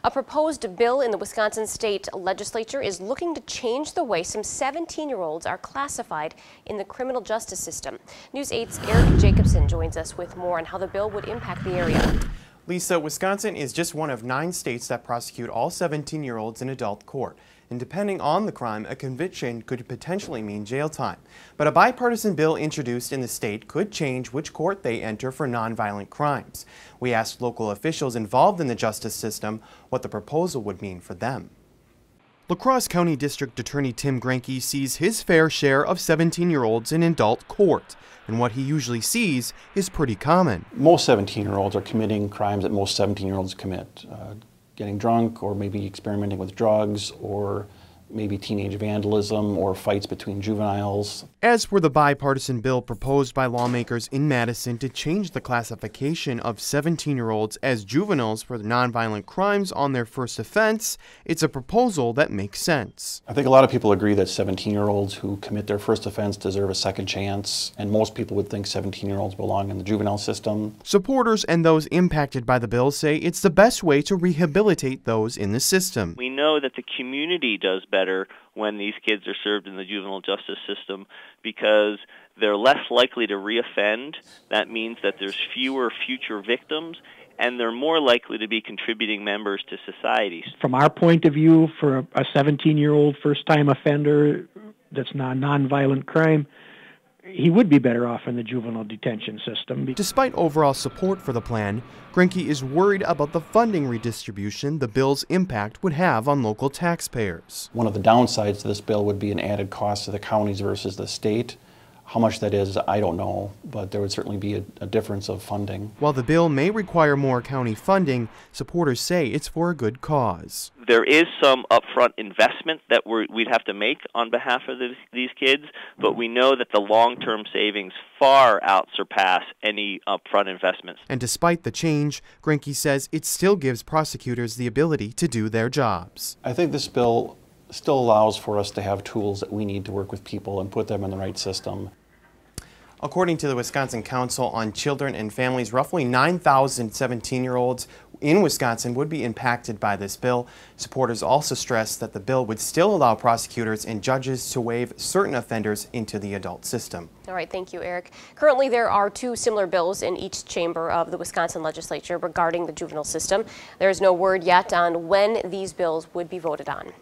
A proposed bill in the Wisconsin state legislature is looking to change the way some 17-year-olds are classified in the criminal justice system. News 8's Eric Jacobson joins us with more on how the bill would impact the area. Lisa, Wisconsin is just one of 9 states that prosecute all 17-year-olds in adult court. And depending on the crime, a conviction could potentially mean jail time. But a bipartisan bill introduced in the state could change which court they enter for nonviolent crimes. We asked local officials involved in the justice system what the proposal would mean for them. La Crosse County District Attorney Tim Granke sees his fair share of 17-year-olds in adult court, and what he usually sees is pretty common. Most 17-year-olds are committing crimes that most 17-year-olds commit. Getting drunk, or maybe experimenting with drugs, or maybe teenage vandalism, or fights between juveniles. As for the bipartisan bill proposed by lawmakers in Madison to change the classification of 17-year-olds as juveniles for nonviolent crimes on their first offense, it's a proposal that makes sense. I think a lot of people agree that 17-year-olds who commit their first offense deserve a second chance, and most people would think 17-year-olds belong in the juvenile system. Supporters and those impacted by the bill say it's the best way to rehabilitate those in the system. We know that the community does better when these kids are served in the juvenile justice system because they're less likely to reoffend. That means that there's fewer future victims, and they're more likely to be contributing members to society. From our point of view, for a 17-year-old first-time offender that's not a nonviolent crime, he would be better off in the juvenile detention system. Despite overall support for the plan, Granke is worried about the funding redistribution the bill's impact would have on local taxpayers. One of the downsides to this bill would be an added cost to the counties versus the state. How much that is, I don't know, but there would certainly be a difference of funding. While the bill may require more county funding, supporters say it's for a good cause. There is some upfront investment that we'd have to make on behalf of these kids, but we know that the long-term savings far surpass any upfront investments. And despite the change, Granke says it still gives prosecutors the ability to do their jobs. I think this bill still allows for us to have tools that we need to work with people and put them in the right system. According to the Wisconsin Council on Children and Families, roughly 9,000 17-year-olds in Wisconsin would be impacted by this bill. Supporters also stress that the bill would still allow prosecutors and judges to waive certain offenders into the adult system. All right, thank you, Eric. Currently, there are 2 similar bills in each chamber of the Wisconsin legislature regarding the juvenile system. There is no word yet on when these bills would be voted on.